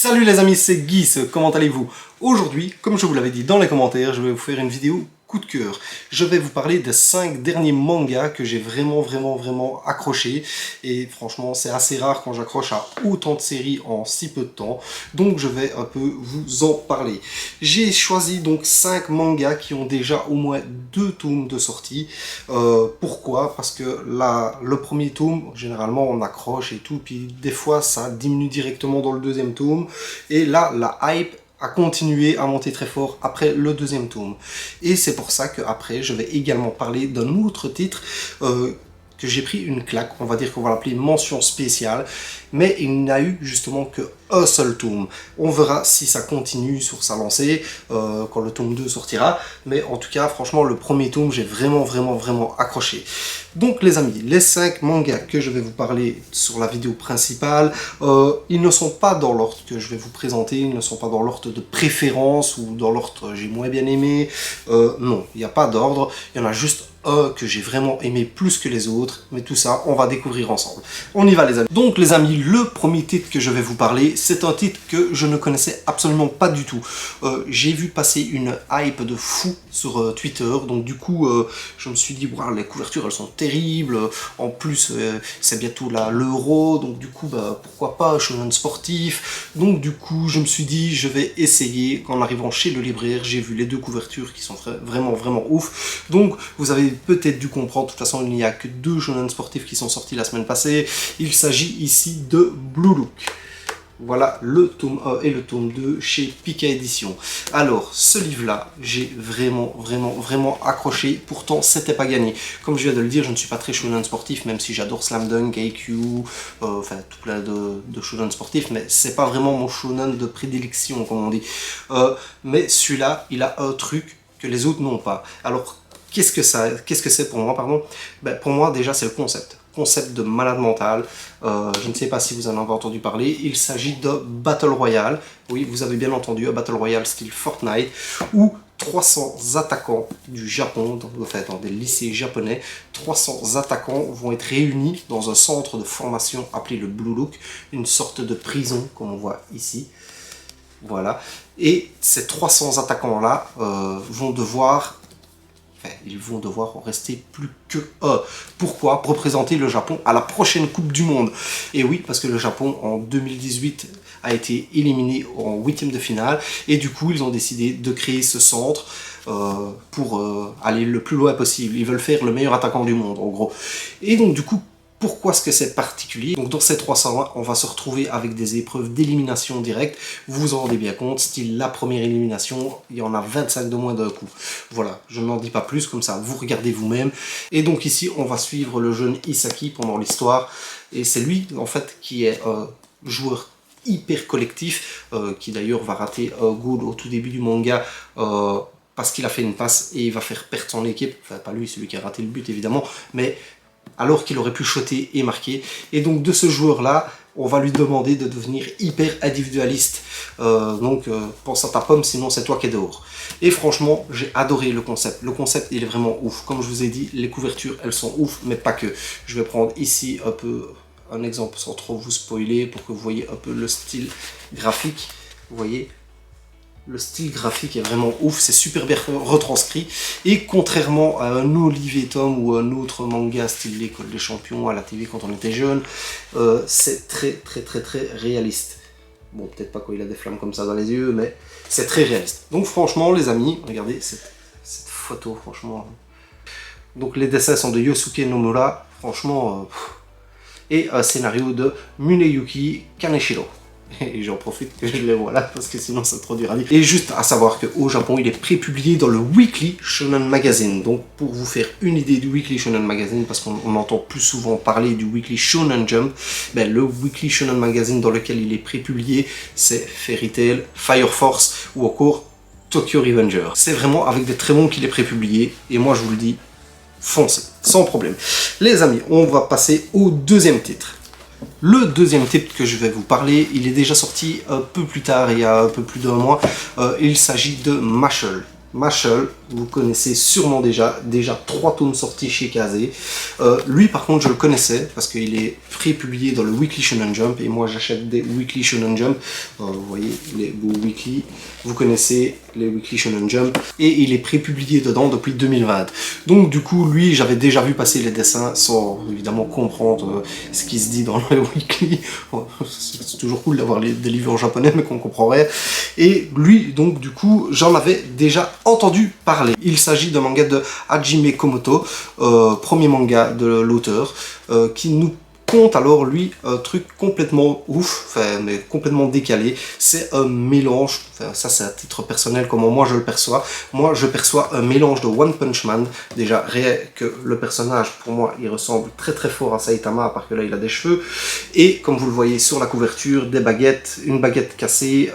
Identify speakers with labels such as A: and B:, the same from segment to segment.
A: Salut les amis, c'est Guy, comment allez-vous? Aujourd'hui, comme je vous l'avais dit dans les commentaires, je vais vous faire une vidéo coup de cœur. Je vais vous parler des 5 derniers mangas que j'ai vraiment accroché. Et franchement, c'est assez rare quand j'accroche à autant de séries en si peu de temps. Donc je vais un peu vous en parler. J'ai choisi donc 5 mangas qui ont déjà au moins 2 tomes de sortie. Pourquoi? Parce que là, le premier tome, généralement on accroche et tout, puis des fois ça diminue directement dans le deuxième tome. Et là, la hype a continué à monter très fort après le deuxième tome. Et c'est pour ça qu'après, je vais également parler d'un autre titre que j'ai pris une claque, on va dire qu'on va l'appeler mention spéciale, mais il n'a eu justement qu'un seul tome. On verra si ça continue sur sa lancée quand le tome 2 sortira, mais en tout cas, franchement, le premier tome, j'ai vraiment accroché. Donc les amis, les 5 mangas que je vais vous parler sur la vidéo principale, ils ne sont pas dans l'ordre que je vais vous présenter, ils ne sont pas dans l'ordre de préférence ou dans l'ordre j'ai moins bien aimé, non, il n'y a pas d'ordre, il y en a juste un que j'ai vraiment aimé plus que les autres, mais tout ça, on va découvrir ensemble. On y va les amis. Donc les amis, le premier titre que je vais vous parler, c'est un titre que je ne connaissais absolument pas du tout. J'ai vu passer une hype de fou sur Twitter, donc du coup, je me suis dit, wow, les couvertures, elles sont terribles, en plus, c'est bientôt l'Euro, donc du coup, bah, pourquoi pas, shonen sportif, donc du coup, je me suis dit, je vais essayer, en arrivant chez le libraire, j'ai vu les 2 couvertures qui sont vraiment ouf, donc vous avez peut-être dû comprendre, de toute façon il n'y a que 2 shonen sportifs qui sont sortis la semaine passée. Il s'agit ici de Blue Look. Voilà le tome 1 et le tome 2 chez Pika Édition. Alors, ce livre-là, j'ai vraiment accroché. Pourtant, c'était pas gagné. Comme je viens de le dire, je ne suis pas très shonen sportif, même si j'adore Slam Dunk, IQ, enfin tout plein de shonen sportifs, mais c'est pas vraiment mon shonen de prédilection, comme on dit. Mais celui-là, il a un truc que les autres n'ont pas. Alors, qu'est-ce que c'est pour moi, pardon? Ben, pour moi, déjà, c'est le concept de malade mental. Je ne sais pas si vous en avez entendu parler. Il s'agit de Battle Royale. Oui, vous avez bien entendu, un Battle Royale style Fortnite, où 300 attaquants du Japon, dans des lycées japonais, 300 attaquants vont être réunis dans un centre de formation appelé le Blue Look, une sorte de prison, comme on voit ici. Voilà. Et ces 300 attaquants-là vont devoir en rester plus que un. Pourquoi? Pour représenter le Japon à la prochaine Coupe du Monde. Et oui, parce que le Japon, en 2018, a été éliminé en 8e de finale. Et du coup, ils ont décidé de créer ce centre pour aller le plus loin possible. Ils veulent faire le meilleur attaquant du monde, en gros. Et donc, du coup, pourquoi est-ce que c'est particulier? Donc dans ces 301, on va se retrouver avec des épreuves d'élimination directe. Vous vous en rendez bien compte, style la première élimination, il y en a 25 de moins d'un coup. Voilà, je n'en dis pas plus, comme ça vous regardez vous-même. Et donc ici, on va suivre le jeune Isaki pendant l'histoire. Et c'est lui, en fait, qui est joueur hyper collectif, qui d'ailleurs va rater un goal au tout début du manga, parce qu'il a fait une passe et il va faire perdre son équipe. Enfin, pas lui, celui qui a raté le but, évidemment, mais alors qu'il aurait pu shotter et marquer. Et donc de ce joueur-là, on va lui demander de devenir hyper individualiste. Pense à ta pomme, sinon c'est toi qui es dehors. Et franchement, j'ai adoré le concept. Le concept, il est vraiment ouf. Comme je vous ai dit, les couvertures, elles sont ouf, mais pas que. Je vais prendre ici un peu un exemple sans trop vous spoiler, pour que vous voyez un peu le style graphique. Vous voyez ? Le style graphique est vraiment ouf, c'est super bien retranscrit. Et contrairement à un Olivier Tom ou un autre manga style l'École des Champions à la TV quand on était jeune, c'est très réaliste. Bon, peut-être pas quand il a des flammes comme ça dans les yeux, mais c'est très réaliste. Donc franchement, les amis, regardez cette photo, franchement. Donc les dessins sont de Yosuke Nomura, franchement. Et un scénario de Muneyuki Kaneshiro. Et j'en profite que je les vois là, parce que sinon c'est trop dur à dire. Et juste à savoir qu'au Japon, il est prépublié dans le Weekly Shonen Magazine. Donc pour vous faire une idée du Weekly Shonen Magazine, parce qu'on entend plus souvent parler du Weekly Shonen Jump, ben, le Weekly Shonen Magazine dans lequel il est prépublié, c'est Fairy Tail, Fire Force ou encore Tokyo Revenger. C'est vraiment avec des très bons qu'il est prépublié, et moi je vous le dis, foncez, sans problème. Les amis, on va passer au deuxième titre. Le deuxième titre que je vais vous parler, il est déjà sorti un peu plus tard, il y a un peu plus d'un mois. Il s'agit de Mashle. Mashle, vous connaissez sûrement déjà 3 tomes sortis chez Kazé. Lui par contre je le connaissais parce qu'il est pré-publié dans le Weekly Shonen Jump et moi j'achète des Weekly Shonen Jump. Vous voyez les beaux Weekly, vous connaissez les Weekly Shonen Jump et il est pré-publié dedans depuis 2020. Donc du coup lui j'avais déjà vu passer les dessins sans évidemment comprendre ce qui se dit dans le Weekly. C'est toujours cool d'avoir des livres en japonais mais qu'on comprendrait. Et lui donc du coup j'en avais déjà entendu parler. Il s'agit d'un manga de Hajime Komoto, premier manga de l'auteur, qui nous conte alors lui un truc complètement ouf, enfin mais complètement décalé. C'est un mélange, enfin ça c'est à titre personnel comment moi je le perçois. Moi je perçois un mélange de One Punch Man. Déjà rien que le personnage pour moi il ressemble très très fort à Saitama à part que là il a des cheveux. Et comme vous le voyez sur la couverture, des baguettes, une baguette cassée.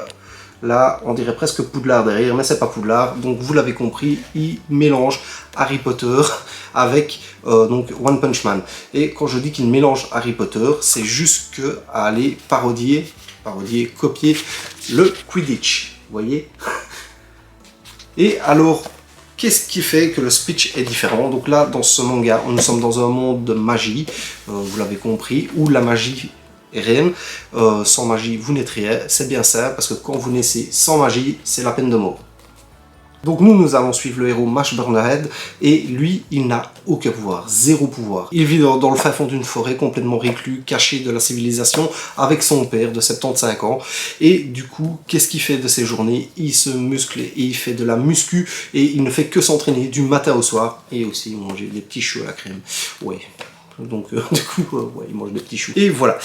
A: Là, on dirait presque Poudlard derrière, mais c'est pas Poudlard. Donc, vous l'avez compris, il mélange Harry Potter avec donc One Punch Man. Et quand je dis qu'il mélange Harry Potter, c'est juste que à aller parodier, copier le Quidditch. Vous voyez? Et alors, qu'est-ce qui fait que le speech est différent? Donc là, dans ce manga, nous sommes dans un monde de magie, vous l'avez compris, où la magie et rien. Sans magie, vous n'êtes rien. C'est bien ça, parce que quand vous naissez sans magie, c'est la peine de mort. Donc nous allons suivre le héros Mash Burnerhead, et lui, il n'a aucun pouvoir, zéro pouvoir. Il vit dans le fin fond d'une forêt, complètement reclus, caché de la civilisation, avec son père de 75 ans. Et du coup, qu'est-ce qu'il fait de ses journées? Il se muscle et il fait de la muscu, et il ne fait que s'entraîner du matin au soir, et aussi manger des petits choux à la crème. Ouais. Donc du coup, ouais, il mange des petits choux. Et voilà.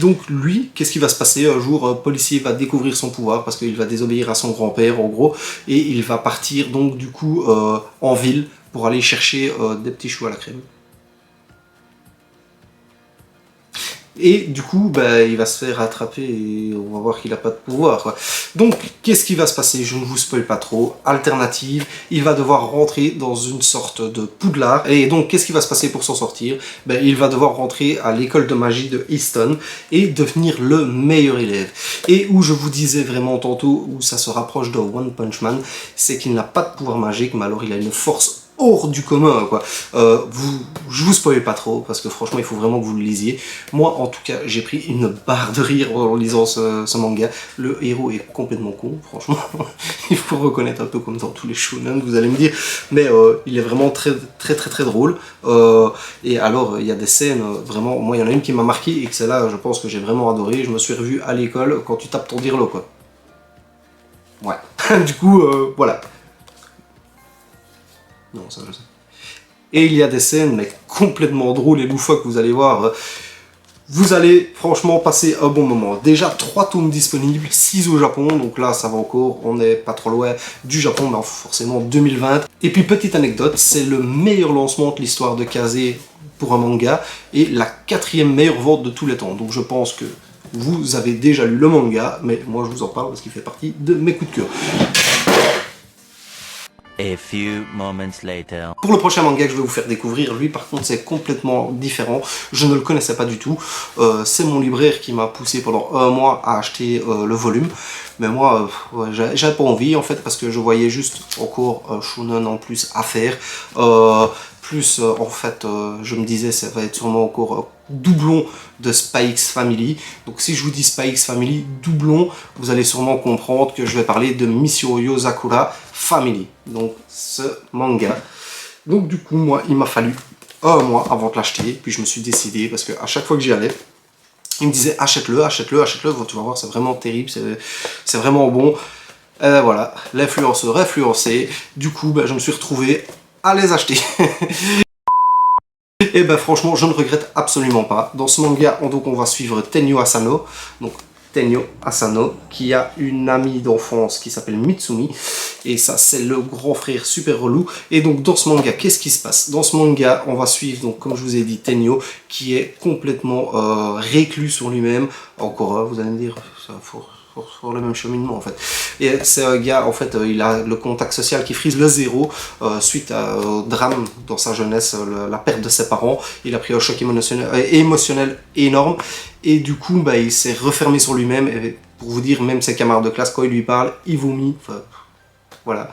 A: Donc lui, qu'est-ce qui va se passer? Un jour, policier va découvrir son pouvoir parce qu'il va désobéir à son grand-père, en gros, et il va partir donc du coup en ville pour aller chercher des petits choux à la crème. Et du coup, bah, il va se faire rattraper et on va voir qu'il n'a pas de pouvoir, quoi. Donc, qu'est-ce qui va se passer? Je ne vous spoil pas trop. Alternative, il va devoir rentrer dans une sorte de Poudlard. Et donc, qu'est-ce qui va se passer pour s'en sortir? Ben, il va devoir rentrer à l'école de magie de Easton et devenir le meilleur élève. Et où je vous disais vraiment tantôt, où ça se rapproche de One Punch Man, c'est qu'il n'a pas de pouvoir magique, mais alors il a une force hors du commun, quoi. Je vous spoil pas trop parce que franchement il faut vraiment que vous le lisiez. Moi en tout cas j'ai pris une barre de rire en lisant ce manga. Le héros est complètement con, franchement. Il faut reconnaître, un peu comme dans tous les shonen, vous allez me dire, mais il est vraiment très drôle. Et alors il y a des scènes vraiment, moi il y en a une qui m'a marqué et que celle-là je pense que j'ai vraiment adoré. Je me suis revu à l'école quand tu tapes ton dirlo, quoi. Ouais. Du coup voilà. Non, ça je sais. Et il y a des scènes mais complètement drôles et loufoques, vous allez voir. Vous allez franchement passer un bon moment. Déjà 3 tomes disponibles, 6 au Japon, donc là ça va encore, on n'est pas trop loin du Japon, mais forcément 2020. Et puis petite anecdote, c'est le meilleur lancement de l'histoire de Kazé pour un manga, et la 4e meilleure vente de tous les temps. Donc je pense que vous avez déjà lu le manga, mais moi je vous en parle parce qu'il fait partie de mes coups de cœur.
B: A few moments later.
A: Pour le prochain manga que je vais vous faire découvrir, lui par contre c'est complètement différent, je ne le connaissais pas du tout. C'est mon libraire qui m'a poussé pendant un mois à acheter le volume. Mais moi, ouais, j'avais pas envie en fait parce que je voyais juste encore shonen en plus à faire. En fait, je me disais ça va être sûrement encore doublon de Spy X Family. Donc si je vous dis Spy X Family doublon, vous allez sûrement comprendre que je vais parler de Mission Yozakura Family. Donc ce manga. Donc du coup, moi, il m'a fallu un mois avant de l'acheter. Puis je me suis décidé parce que à chaque fois que j'y allais, il me disait achète-le, achète-le, achète-le. Tu vas voir, c'est vraiment terrible, c'est vraiment bon. Voilà, l'influenceur influencé. Du coup, ben, je me suis retrouvé à les acheter. Et ben franchement, je ne regrette absolument pas. Dans ce manga, on va suivre Tenyo Asano. Donc Tenyo Asano, qui a une amie d'enfance qui s'appelle Mitsumi. Et ça, c'est le grand frère super relou. Et donc dans ce manga, qu'est-ce qui se passe? Dans ce manga, on va suivre, donc comme je vous ai dit, Tenyo, qui est complètement reclus sur lui-même. Encore, vous allez me dire, ça faut le même cheminement en fait. Et c'est un gars, en fait, il a le contact social qui frise le zéro suite au drame dans sa jeunesse, la perte de ses parents. Il a pris un choc émotionnel énorme et du coup, bah, il s'est refermé sur lui-même. Et pour vous dire, même ses camarades de classe, quand il lui parle, il vomit. Enfin, voilà,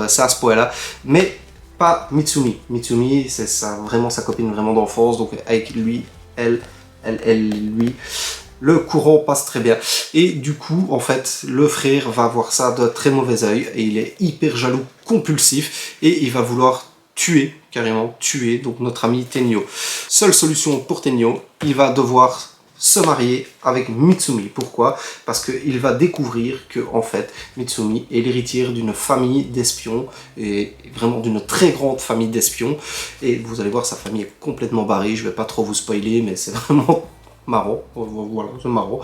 A: c'est à ce point-là. Mais pas Mitsumi. Mitsumi, c'est vraiment sa copine vraiment d'enfance, donc avec lui, elle, lui, le courant passe très bien. Et du coup, en fait, le frère va voir ça de très mauvais œil, et il est hyper jaloux, compulsif, et il va vouloir tuer, carrément tuer, donc notre ami Tenyo. Seule solution pour Tenyo, il va devoir se marier avec Mitsumi. Pourquoi? Parce qu'il va découvrir que en fait Mitsumi est l'héritière d'une famille d'espions, et vraiment d'une très grande famille d'espions, et vous allez voir, sa famille est complètement barrée. Je vais pas trop vous spoiler, mais c'est vraiment marrant, voilà, c'est marrant,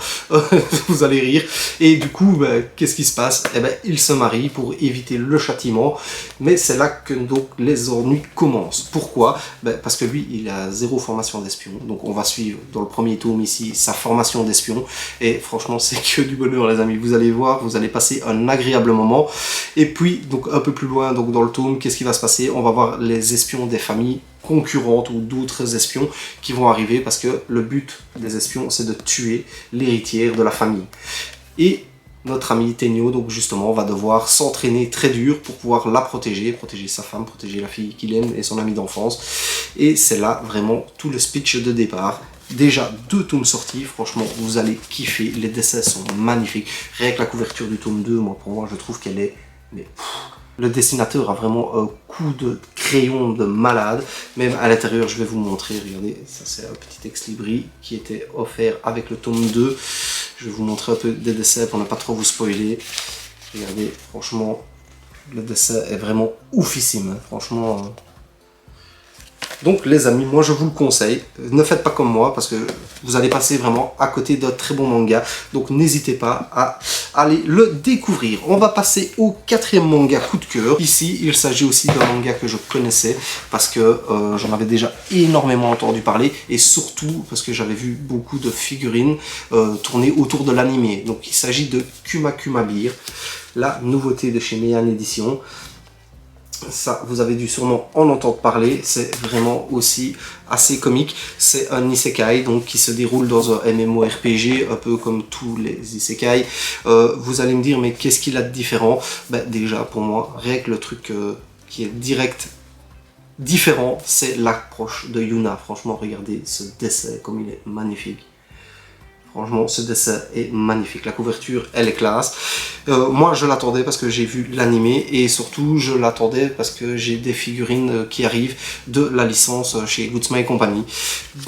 A: vous allez rire. Et du coup, qu'est-ce qui se passe? Eh ben, il se marie pour éviter le châtiment, mais c'est là que donc les ennuis commencent. Pourquoi? Parce que lui, il a zéro formation d'espion, donc on va suivre dans le premier tome ici sa formation d'espion, et franchement c'est que du bonheur les amis, vous allez voir, vous allez passer un agréable moment. Et puis, donc un peu plus loin, donc dans le tome, qu'est-ce qui va se passer? On va voir les espions des familles concurrentes ou d'autres espions qui vont arriver, parce que le but des espions c'est de tuer l'héritière de la famille. Et notre ami Tenyo, donc justement, va devoir s'entraîner très dur pour pouvoir la protéger, protéger sa femme, protéger la fille qu'il aime et son ami d'enfance. Et c'est là vraiment tout le speech de départ. Déjà 2 tomes sortis, franchement vous allez kiffer, les dessins sont magnifiques. Rien que la couverture du tome 2, pour moi je trouve qu'elle est... mais le dessinateur a vraiment un coup de crayon de malade. Même à l'intérieur, je vais vous montrer, regardez, ça c'est un petit ex-libris qui était offert avec le tome 2. Je vais vous montrer un peu des dessins pour ne pas trop vous spoiler. Regardez, franchement, le dessin est vraiment oufissime, franchement... Donc les amis, moi je vous le conseille, ne faites pas comme moi parce que vous allez passer vraiment à côté d'un très bon manga. Donc n'hésitez pas à aller le découvrir. On va passer au 4e manga coup de cœur. Ici, il s'agit aussi d'un manga que je connaissais parce que j'en avais déjà énormément entendu parler, et surtout parce que j'avais vu beaucoup de figurines tourner autour de l'anime. Donc il s'agit de Kuma Kuma Beer, la nouveauté de chez Meian Édition. Ça, vous avez dû sûrement en entendre parler, c'est vraiment aussi assez comique. C'est un isekai donc qui se déroule dans un MMORPG, un peu comme tous les isekai. Vous allez me dire, mais qu'est-ce qu'il a de différent? Déjà, pour moi, rien que le truc qui est direct différent, c'est l'approche de Yuna. Franchement, regardez ce dessin, comme il est magnifique. Franchement, ce dessin est magnifique. La couverture, elle est classe. Moi, je l'attendais parce que j'ai vu l'animé, et surtout, je l'attendais parce que j'ai des figurines qui arrivent de la licence chez Goodsma et compagnie.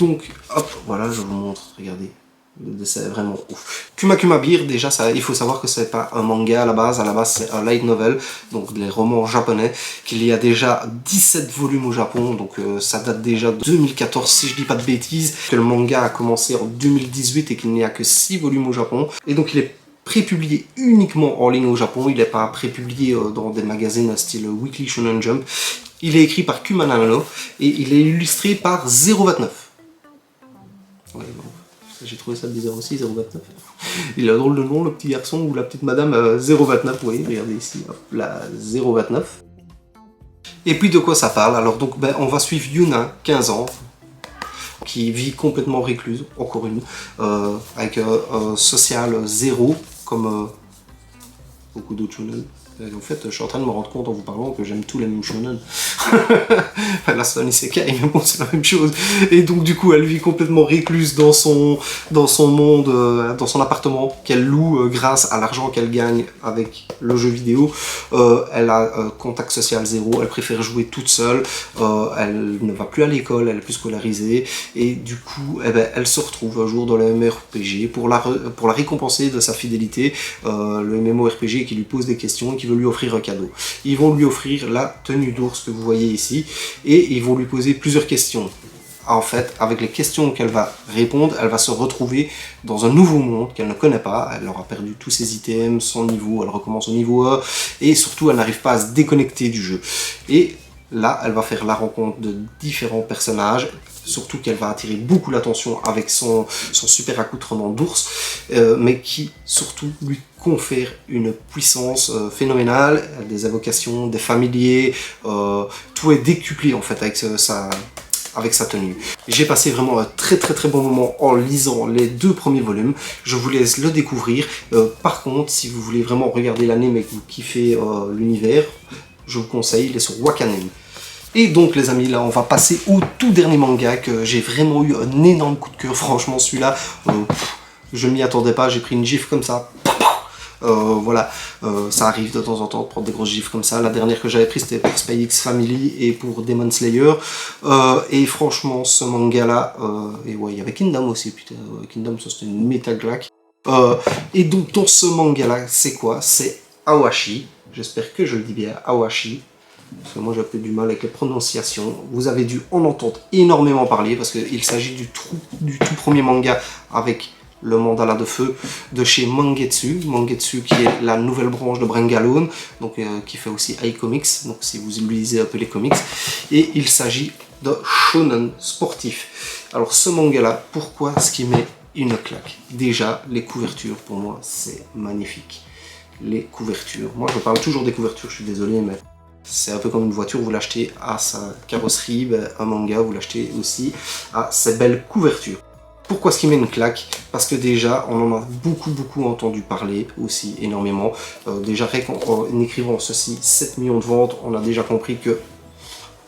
A: Donc, hop, voilà, je vous montre. Regardez. Le dessin est vraiment ouf. Kuma Kuma Beer, déjà, ça, il faut savoir que c'est pas un manga à la base c'est un light novel, donc des romans japonais, qu'il y a déjà 17 volumes au Japon, donc ça date déjà de 2014 si je dis pas de bêtises, que le manga a commencé en 2018 et qu'il n'y a que 6 volumes au Japon, et donc il est prépublié uniquement en ligne au Japon, il n'est pas prépublié dans des magazines style Weekly Shonen Jump. Il est écrit par Kuma Nano et il est illustré par 029. Ouais, bon. J'ai trouvé ça bizarre aussi, 029. Il a un drôle de nom, le petit garçon ou la petite madame 029, vous voyez, regardez ici, hop, la 029. Et puis de quoi ça parle? Alors donc, on va suivre Yuna, 15 ans, qui vit complètement récluse, encore une, avec un social 0, comme beaucoup d'autres shonen. En fait, je suis en train de me rendre compte en vous parlant que j'aime tous les mêmes shonen. Là, c'est un isekai, mais bon, c'est la même chose. Et donc, du coup, elle vit complètement récluse dans son monde, dans son appartement qu'elle loue grâce à l'argent qu'elle gagne avec le jeu vidéo. Elle a contact social 0, elle préfère jouer toute seule, elle ne va plus à l'école, elle est plus scolarisée. Et du coup, elle se retrouve un jour dans le MMORPG pour la récompenser de sa fidélité. Le MMORPG qui lui pose des questions et qui veut lui offrir un cadeau. Ils vont lui offrir la tenue d'ours que vous voyez ici, et ils vont lui poser plusieurs questions. En fait, avec les questions qu'elle va répondre, elle va se retrouver dans un nouveau monde qu'elle ne connaît pas. Elle aura perdu tous ses items, son niveau, elle recommence au niveau 1, et surtout elle n'arrive pas à se déconnecter du jeu. Et là, elle va faire la rencontre de différents personnages, surtout qu'elle va attirer beaucoup l'attention avec son super accoutrement d'ours, mais qui surtout lui confère une puissance phénoménale, des invocations, des familiers, tout est décuplé en fait avec avec sa tenue. J'ai passé vraiment un très bon moment en lisant les 2 premiers volumes. Je vous laisse le découvrir. Par contre, si vous voulez vraiment regarder l'anime et que vous kiffez l'univers, je vous conseille, il est sur Wakanim. Et donc les amis, là on va passer au tout dernier manga que j'ai vraiment eu un énorme coup de cœur. Franchement celui-là, je m'y attendais pas, j'ai pris une gifle comme ça. Voilà, ça arrive de temps en temps de prendre des grosses gifles comme ça. La dernière que j'avais prise c'était pour Spy X Family et pour Demon Slayer. Et franchement ce manga là, et ouais il y avait Kingdom aussi, putain, Kingdom ça c'était une méta claque. Et donc dans ce manga là, c'est quoi? C'est Awashi, j'espère que je le dis bien, Awashi. Parce que moi j'ai un peu du mal avec les prononciations. Vous avez dû en entendre énormément parler parce qu'il s'agit du tout premier manga avec le mandala de feu de chez Mangetsu. Mangetsu qui est la nouvelle branche de Brangalone, donc qui fait aussi iComics, donc si vous lisez un peu les comics. Et il s'agit de shonen sportif. Alors ce manga là, pourquoi est-ce qu'il met une claque? Déjà les couvertures pour moi c'est magnifique. Les couvertures, moi je parle toujours des couvertures, je suis désolé mais c'est un peu comme une voiture, vous l'achetez à sa carrosserie, ben, un manga, vous l'achetez aussi à ses belles couvertures. Pourquoi est-ce qu'il met une claque? Parce que déjà, on en a beaucoup entendu parler aussi, énormément. Déjà, en écrivant ceci, 7 millions de ventes, on a déjà compris que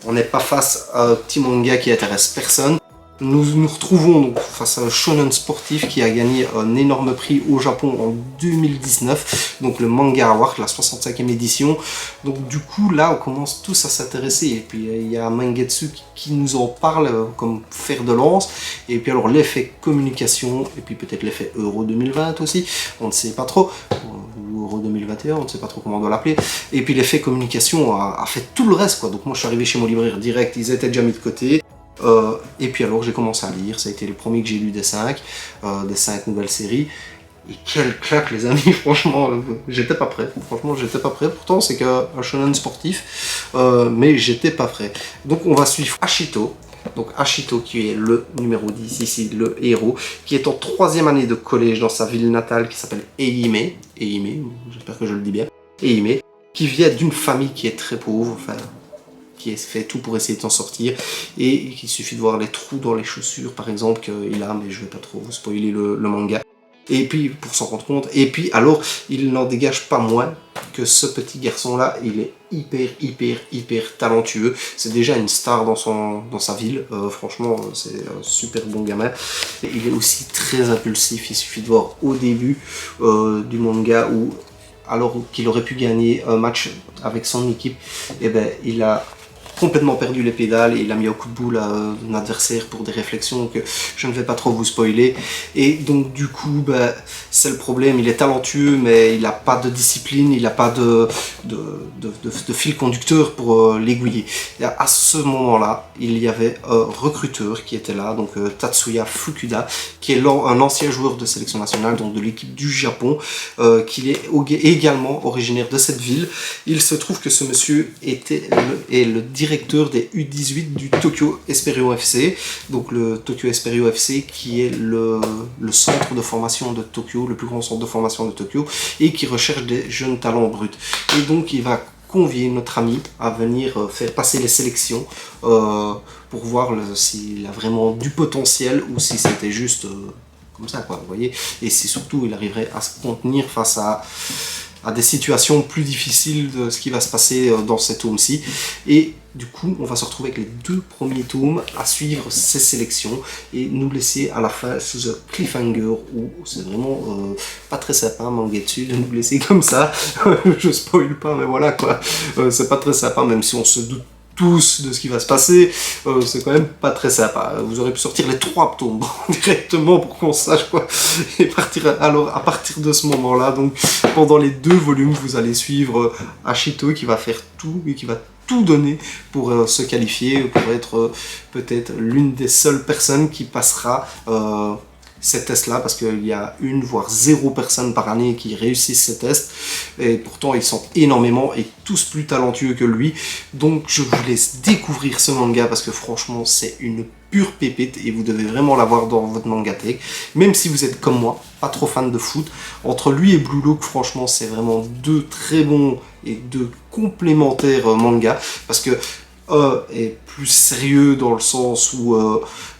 A: on n'est pas face à un petit manga qui intéresse personne. Nous nous retrouvons donc face à un shonen sportif qui a gagné un énorme prix au Japon en 2019, donc le Manga Award, la 65e édition. Donc du coup là on commence tous à s'intéresser et puis il y a Mangetsu qui nous en parle comme fer de lance. Et puis alors l'effet communication et puis peut-être l'effet Euro 2020 aussi, on ne sait pas trop, ou Euro 2021, on ne sait pas trop comment on doit l'appeler. Et puis l'effet communication a fait tout le reste quoi. Donc moi je suis arrivé chez mon libraire direct, ils étaient déjà mis de côté. Et puis alors j'ai commencé à lire, ça a été le premier que j'ai lu des 5 nouvelles séries. Et quelle claque les amis, franchement, j'étais pas prêt. Franchement j'étais pas prêt, pourtant c'est qu'un shonen sportif, mais j'étais pas prêt. Donc on va suivre Ashito. Donc Ashito qui est le numéro 10 ici, le héros, qui est en 3e année de collège dans sa ville natale qui s'appelle Ehime, j'espère que je le dis bien, Ehime, qui vient d'une famille qui est très pauvre, enfin qui fait tout pour essayer de s'en sortir, et il suffit de voir les trous dans les chaussures par exemple qu'il a, mais je vais pas trop vous spoiler le manga, et puis pour s'en rendre compte, et puis alors il n'en dégage pas moins que ce petit garçon là, il est hyper talentueux, c'est déjà une star dans sa ville, franchement c'est un super bon gamin, et il est aussi très impulsif, il suffit de voir au début du manga où alors qu'il aurait pu gagner un match avec son équipe, et ben il a complètement perdu les pédales et il a mis au coup de boule à un adversaire pour des réflexions que je ne vais pas trop vous spoiler. Et donc du coup, ben, c'est le problème, il est talentueux mais il n'a pas de discipline, il n'a pas de fil conducteur pour l'aiguiller. À ce moment-là, il y avait un recruteur qui était là, donc Tatsuya Fukuda, qui est un ancien joueur de sélection nationale, donc de l'équipe du Japon, qui est également originaire de cette ville. Il se trouve que ce monsieur est le directeur des U18 du Tokyo Esperio FC, donc le Tokyo Esperio FC qui est le centre de formation de Tokyo, le plus grand centre de formation de Tokyo, et qui recherche des jeunes talents bruts. Et donc il va convier notre ami à venir faire passer les sélections pour voir s'il a vraiment du potentiel ou si c'était juste comme ça quoi, vous voyez, et si surtout il arriverait à se contenir face à des situations plus difficiles de ce qui va se passer dans ces tomes-ci. Et du coup, on va se retrouver avec les 2 premiers tomes à suivre ces sélections et nous laisser à la fin sous un cliffhanger où c'est vraiment pas très sympa, Mangetsu, de nous laisser comme ça. Je spoil pas, mais voilà quoi. C'est pas très sympa, même si on se doute tous de ce qui va se passer, c'est quand même pas très sympa. Vous aurez pu sortir les 3 tomes directement pour qu'on sache quoi, et partir. Alors à partir de ce moment là, donc pendant les 2 volumes, vous allez suivre Ashito qui va faire tout et qui va tout donner pour se qualifier, pour être peut-être l'une des seules personnes qui passera ces tests-là, parce qu'il y a 1 voire 0 personnes par année qui réussissent ces tests, et pourtant ils sont énormément et tous plus talentueux que lui. Donc je vous laisse découvrir ce manga parce que franchement c'est une pure pépite et vous devez vraiment l'avoir dans votre mangatech, même si vous êtes comme moi, pas trop fan de foot. Entre lui et Blue Lock, franchement c'est vraiment 2 très bons et 2 complémentaires mangas, parce que est plus sérieux dans le sens où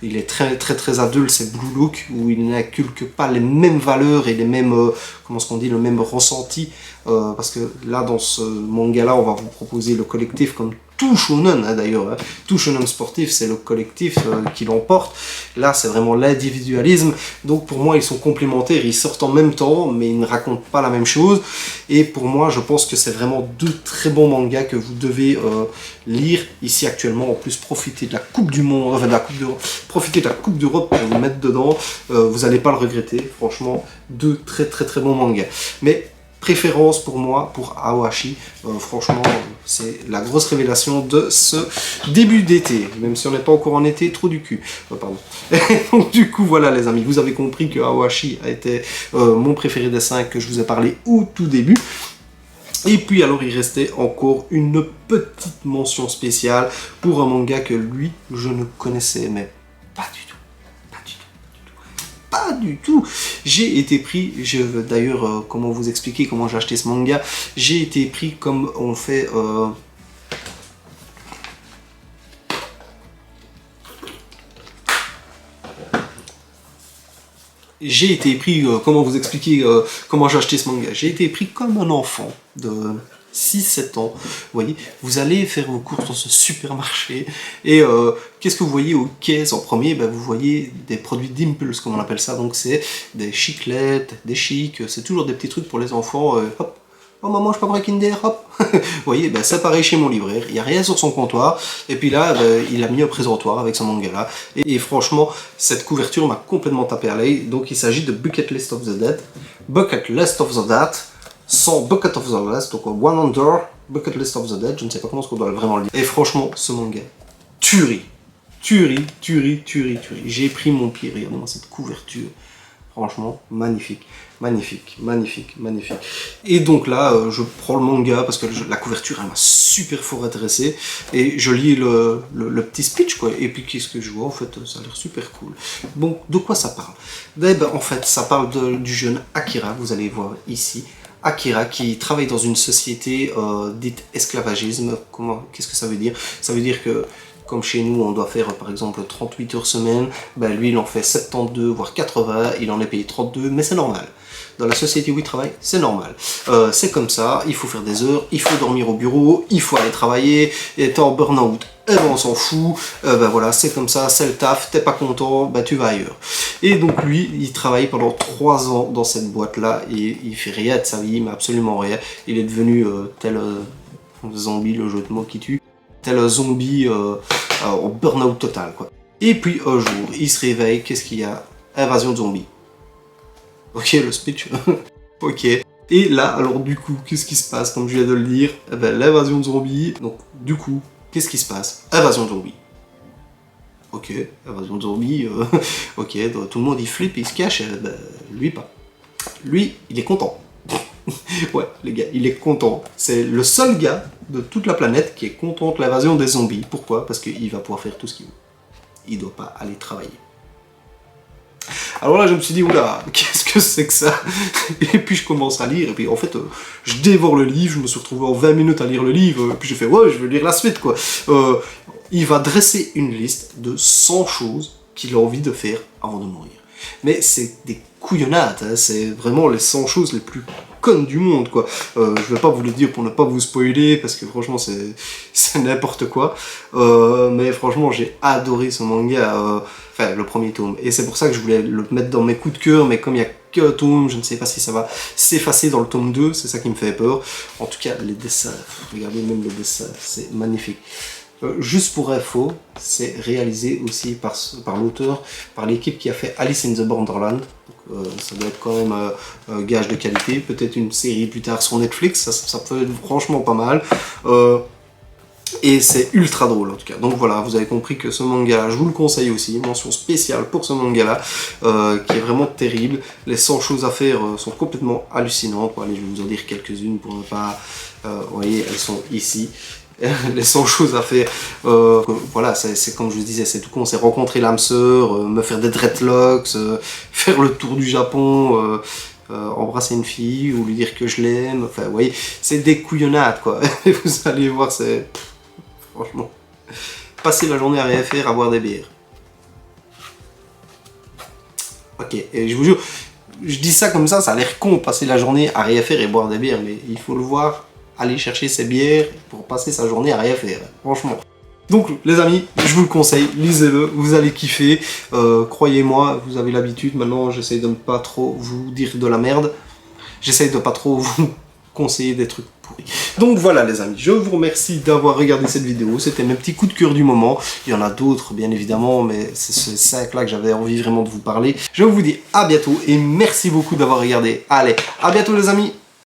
A: il est très adulte, c'est Blue Look, où il n'inculque pas les mêmes valeurs et les mêmes, comment est-ce qu'on dit, le même ressenti, parce que là dans ce manga là on va vous proposer le collectif comme tout shonen hein, d'ailleurs, hein. Tout shonen sportif c'est le collectif qui l'emporte. Là c'est vraiment l'individualisme, donc pour moi ils sont complémentaires, ils sortent en même temps mais ils ne racontent pas la même chose, et pour moi je pense que c'est vraiment deux très bons mangas que vous devez lire ici actuellement. En plus profitez de la Coupe du Monde, enfin de la Coupe d'Europe, profitez de la Coupe d'Europe pour vous mettre dedans, vous n'allez pas le regretter, franchement deux très bons mangas. Mais préférence pour moi pour Aoashi, franchement c'est la grosse révélation de ce début d'été, même si on n'est pas encore en été, trop du cul, pardon. Donc du coup voilà les amis, vous avez compris que Aoashi a été mon préféré des 5 que je vous ai parlé au tout début. Et puis alors il restait encore une petite mention spéciale pour un manga que lui je ne connaissais mais pas du tout. Pas du tout. J'ai été pris, je veux d'ailleurs comment vous expliquer comment j'ai acheté ce manga, j'ai été pris comme on fait j'ai été pris, comment vous expliquer comment j'ai acheté ce manga, j'ai été pris comme un enfant de 6-7 ans, vous voyez, vous allez faire vos courses dans ce supermarché, et qu'est-ce que vous voyez aux caisses en premier? Ben, vous voyez des produits d'impulse, comme on appelle ça, donc c'est des chiclettes, des chics, c'est toujours des petits trucs pour les enfants, hop, oh maman je peux avoir un Kinder, hop. Vous voyez, ben, c'est pareil chez mon libraire, il n'y a rien sur son comptoir, et puis là, ben, il a mis un présentoir avec ce manga là, et franchement, cette couverture m'a complètement tapé à l'œil. Donc il s'agit de Bucket List of the Dead, Bucket List of the Dead, sans Bucket of the List, donc One Under, Bucket List of the Dead, je ne sais pas comment on doit vraiment le dire. Et franchement, ce manga, tuerie. J'ai pris mon pied, regardez-moi cette couverture. Franchement, magnifique. Et donc là, je prends le manga parce que la couverture, elle m'a super fort intéressé. Et je lis le petit speech, quoi. Et puis, qu'est-ce que je vois? En fait, ça a l'air super cool. Bon, de quoi ça parle? Ben, en fait, ça parle du jeune Akira, vous allez voir ici. Akira qui travaille dans une société dite esclavagisme. Qu'est-ce que ça veut dire? Ça veut dire que comme chez nous on doit faire par exemple 38 heures semaine, ben lui il en fait 72 voire 80, il en est payé 32, mais c'est normal. Dans la société où il travaille, c'est normal. C'est comme ça, il faut faire des heures, il faut dormir au bureau, il faut aller travailler, et t'es en burn-out, eh ben on s'en fout, ben voilà, c'est comme ça, c'est le taf, t'es pas content, ben tu vas ailleurs. Et donc lui, il travaille pendant 3 ans dans cette boîte-là, et il fait rien de sa vie, mais absolument rien. Il est devenu tel zombie, le jeu de mots qui tue, tel zombie en burn-out total, quoi. Et puis un jour, il se réveille, qu'est-ce qu'il y a? Invasion de zombies. Ok, le speech. Ok. Et là, alors du coup, qu'est-ce qui se passe? Comme je viens de le dire, eh ben, l'invasion de zombies. Donc, du coup, qu'est-ce qui se passe? Invasion de zombies. Ok, invasion de zombies. Ok, donc, tout le monde il flippe, il se cache. Ben, lui pas. Lui, il est content. Ouais, les gars, il est content. C'est le seul gars de toute la planète qui est content de l'invasion des zombies. Pourquoi? Parce qu'il va pouvoir faire tout ce qu'il veut. Il doit pas aller travailler. Alors là, je me suis dit, oula, qu'est-ce que c'est que ça? Et puis je commence à lire, et puis en fait, je dévore le livre, je me suis retrouvé en 20 minutes à lire le livre, et puis j'ai fait, ouais, je veux lire la suite, quoi. Il va dresser une liste de 100 choses qu'il a envie de faire avant de mourir. Mais c'est des couillonnades, hein, c'est vraiment les 100 choses les plus connes du monde, quoi. Je vais pas vous le dire pour ne pas vous spoiler, parce que franchement, c'est n'importe quoi. Mais franchement, j'ai adoré ce manga, enfin, le premier tome. Et c'est pour ça que je voulais le mettre dans mes coups de cœur, mais comme il n'y a qu'un tome, je ne sais pas si ça va s'effacer dans le tome 2, c'est ça qui me fait peur. En tout cas, les dessins, regardez même les dessins, c'est magnifique. Juste pour info, c'est réalisé aussi par l'auteur, par l'équipe qui a fait Alice in the Borderland. Donc, ça doit être quand même un gage de qualité. Peut-être une série plus tard sur Netflix, ça peut être franchement pas mal. Et c'est ultra drôle en tout cas. Donc voilà, vous avez compris que ce manga, je vous le conseille aussi. Mention spéciale pour ce manga-là, qui est vraiment terrible. Les 100 choses à faire sont complètement hallucinantes. Allez, je vais vous en dire quelques-unes pour ne pas... vous voyez, elles sont ici. Les 100 choses à faire, voilà, c'est comme je vous disais, c'est tout con, c'est rencontrer l'âme sœur, me faire des dreadlocks, faire le tour du Japon, embrasser une fille ou lui dire que je l'aime, enfin, vous voyez, c'est des couillonnades, quoi. Et vous allez voir, c'est... franchement, passer la journée à rien faire, à boire des bières. Ok, et je vous jure, je dis ça comme ça a l'air con, passer la journée à rien faire et boire des bières, mais il faut le voir, aller chercher ses bières pour passer sa journée à rien faire, franchement. Donc les amis, je vous le conseille, lisez-le, vous allez kiffer, croyez-moi, vous avez l'habitude, maintenant j'essaye de ne pas trop vous dire de la merde, j'essaye de pas trop vous conseiller des trucs pourris. Donc voilà les amis, je vous remercie d'avoir regardé cette vidéo, c'était mes petits coups de cœur du moment, il y en a d'autres bien évidemment, mais c'est ces 5 là que j'avais envie vraiment de vous parler. Je vous dis à bientôt et merci beaucoup d'avoir regardé, allez, à bientôt les amis.